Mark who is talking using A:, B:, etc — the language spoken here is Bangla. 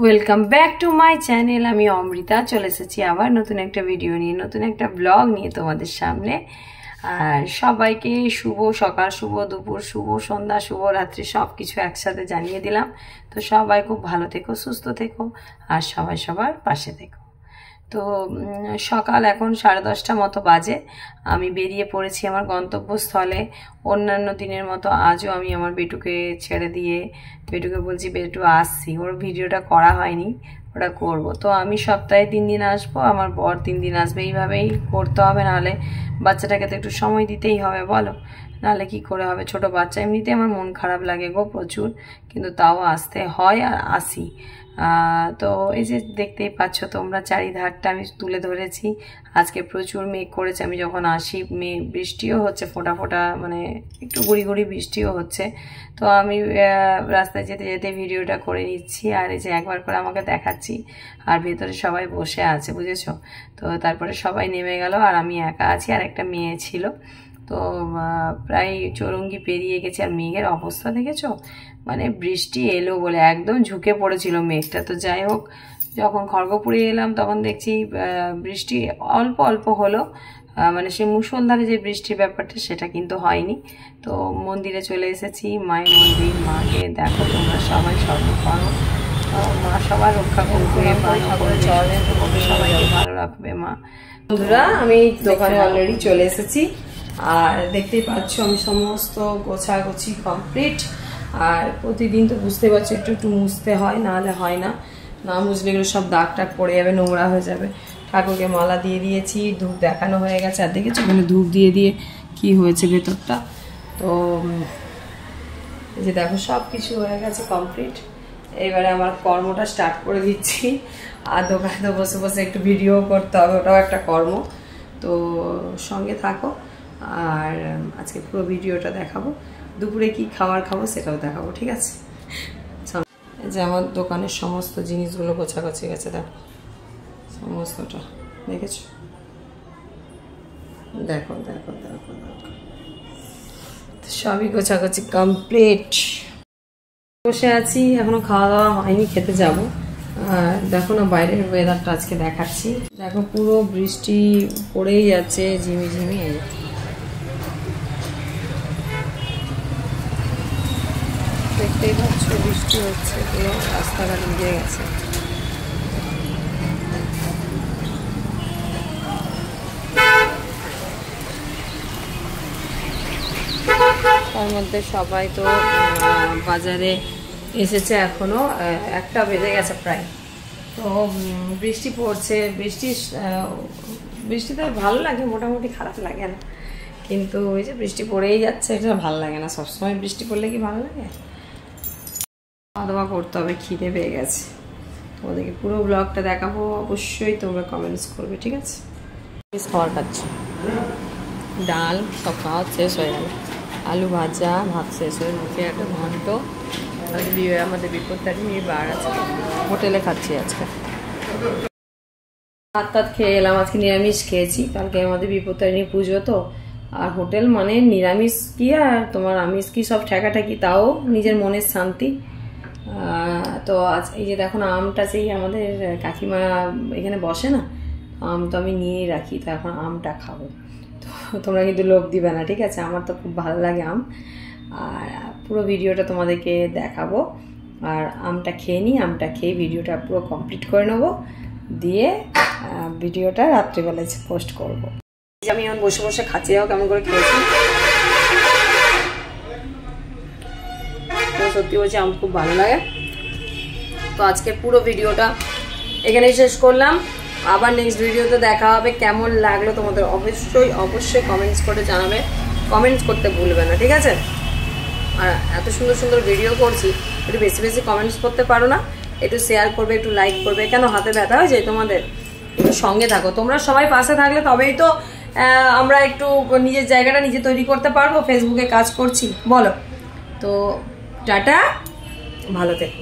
A: Welcome back to my channel. আমি অমৃতা চলে এসেছি আবার নতুন একটা ভিডিও নিয়ে, নতুন একটা ব্লগ নিয়ে তোমাদের সামনে। আর সবাইকে শুভ সকাল, শুভ দুপুর, শুভ সন্ধ্যা, শুভ রাত্রি সব কিছু একসাথে জানিয়ে দিলাম। তো সবাই খুব ভালো থেকো, সুস্থ থেকো, আর সবাই সবার পাশে থেকো। তো সকাল এখন 10:30 মতো বাজে। আমি বেরিয়ে পড়েছি আমার গন্তব্যস্থলে। অন্যান্য দিনের মতো আজও আমি আমার বেটুকে ছেড়ে দিয়ে বেটুকে বলছি, বেটু আসছি, ওর ভিডিওটা করা হয়নি, ওটা করব। তো আমি সপ্তাহে 3 দিন আসবো, আমার বর 3 দিন আসবে, এইভাবেই করতে হবে, নাহলে বাচ্চাটাকে তো একটু সময় দিতেই হবে বলো, নাহলে কি করে হবে। ছোট বাচ্চা, এমনিতে আমার মন খারাপ লাগে গো প্রচুর, কিন্তু তাও আসতে হয় আর আসি। তো এই যে দেখতেই পাচ্ছ তোমরা, চারিধারটা আমি তুলে ধরেছি। আজকে প্রচুর মেঘ করেছে, আমি যখন আসি বৃষ্টিও হচ্ছে, ফোঁটা ফোঁটা, মানে একটু গুড়ি গুড়ি বৃষ্টিও হচ্ছে। তো আমি রাস্তায় যেতে যেতে ভিডিওটা করে নিচ্ছি, আর এই যে একবার করে আমাকে দেখাচ্ছি, আর ভেতরে সবাই বসে আছে, বুঝেছো। তো তারপরে সবাই নেমে গেল, আর আমি একা আছি, আর একটা মেয়ে ছিল। তো প্রায় চৌরঙ্গি পেরিয়ে গেছে, আর মেঘের অবস্থা দেখেছো, মানে বৃষ্টি এলো বলে একদম ঝুঁকে পড়েছিল মেঘটা। তো যাই হোক, যখন খড়গপুরে এলাম তখন দেখছি বৃষ্টি অল্প অল্প হলো, মানে সে মুষলধারে যে বৃষ্টির ব্যাপারটা সেটা কিন্তু হয়নি। তো মন্দিরে চলে এসেছি, মায়ের মন্দির। মাকে দেখো তোমরা সবাই স্মরণ করো, মা সবার রক্ষা করবে, সবাইকে ভালো রাখবে মা। বন্ধুরা, আমি দোকানে অলরেডি চলে এসেছি, আর দেখতেই পাচ্ছ আমি সমস্ত গোছাগুছি কমপ্লিট। আর প্রতিদিন তো বুঝতে পারছো একটু একটু মুছতে হয়, নাহলে হয় না, না মুছলে এগুলো সব দাগ টাগ পড়ে যাবে, নোংরা হয়ে যাবে। ঠাকুরকে মালা দিয়ে দিয়েছি, ধূপ দেখানো হয়ে গেছে, আর দেখেছো ওখানে ধূপ দিয়ে দিয়ে কি হয়েছে ভেতরটা। তো এই যে দেখো সব কিছু হয়ে গেছে কমপ্লিট। এবারে আমার কর্মটা স্টার্ট করে দিচ্ছি, আর দোকানে তো বসে বসে একটু ভিডিও করতে হবে, ওটাও একটা কর্ম। তো সঙ্গে থাকো, আর আজকে পুরো ভিডিওটা দেখাবো। দুপুরে কি খাবার খাবো সেটাও দেখাবো, ঠিক আছে। যে আমার দোকানের সমস্ত জিনিসগুলো গোছাগাছি গেছে, দেখো সমস্তটা, দেখেছো, দেখো দেখো দেখো দেখো, সবই গোছাগাছি কমপ্লিট। বসে আছি, এখনো খাওয়া দাওয়া হয়নি, খেতে যাব। আর দেখো না বাইরের ওয়েদারটা আজকে দেখাচ্ছি, দেখো পুরো বৃষ্টি পড়েই যাচ্ছে ঝিমি ঝিমি। দেখতেই পাচ্ছ বৃষ্টি হচ্ছে, পুরো রাস্তাঘাট ভিজে গেছে। তার মধ্যে সবাই তো বাজারে এসেছে, এখনো 1টা বেজে গেছে প্রায়। তো বৃষ্টি পড়ছে, বৃষ্টিতে ভালো লাগে, মোটামুটি খারাপ লাগে না, কিন্তু ওই যে বৃষ্টি পড়েই যাচ্ছে, এটা ভালো লাগে না। সবসময় বৃষ্টি পড়লে কি ভালো লাগে? খাওয়া দাওয়া করতে হবে, খিদে পেয়ে গেছে। তোমাদেরকে পুরো ব্লগটা দেখাবো, অবশ্যই তোমরা কমেন্টস করবে, ঠিক আছে। খাবার খাচ্ছি, ডাল সব খাওয়া শেষ হয়ে গেল, আলু ভাজা, ভাত শেষ হয়ে, মুখে একটা ঘন্ট। আমাদের বিপত্তারিণী বার আছে, হোটেলে খাচ্ছি আজকে। ভাত টাত খেয়ে এলাম, আজকে নিরামিষ খেয়েছি, কালকে আমাদের বিপত্তারিণী পুজো তো। আর হোটেল মানে নিরামিষ কি আর তোমার আমিষ কি, সব ঠেকাঠাকি, তাও নিজের মনের শান্তি। তো আজ এই যে দেখো না, আমটা সেই আমাদের কাকিমা এখানে বসে না, আম তো আমি নিয়েই রাখি, তো এখন আমটা খাবো। তো তোমরা কিন্তু লোভ দিবে না, ঠিক আছে, আমার তো খুব ভালো লাগে আম। আর পুরো ভিডিওটা তোমাদেরকে দেখাবো, আর আমটা খেয়ে নিই, আমটা খেয়ে ভিডিওটা পুরো কমপ্লিট করে নেবো, দিয়ে ভিডিওটা রাত্রিবেলায় পোস্ট করবো। আমি এখন বসে বসে খাচ্ছি, যাও কেমন করে খেয়েছি। তো সত্যি বলছি আম খুব ভালো লাগে। তো আজকে পুরো ভিডিওটা এখানেই শেষ করলাম, আবার নেক্সট ভিডিওতে দেখা হবে। কেমন লাগলো তোমাদের অবশ্যই অবশ্যই কমেন্টস করে জানাবে, কমেন্টস করতে ভুলবে না, ঠিক আছে। আর এত সুন্দর সুন্দর ভিডিও করছি, একটু বেশি বেশি কমেন্টস করতে পারো না, একটু শেয়ার করবে, একটু লাইক করবে, কেন হাতে ব্যথা হয়ে যায় তোমাদের। একটু সঙ্গে থাকো, তোমরা সবাই পাশে থাকলে তবেই তো আমরা একটু নিজের জায়গাটা নিজে তৈরি করতে পারবো। ফেসবুকে কাজ করছি বলো। তো টাটা, ভালো থেকো।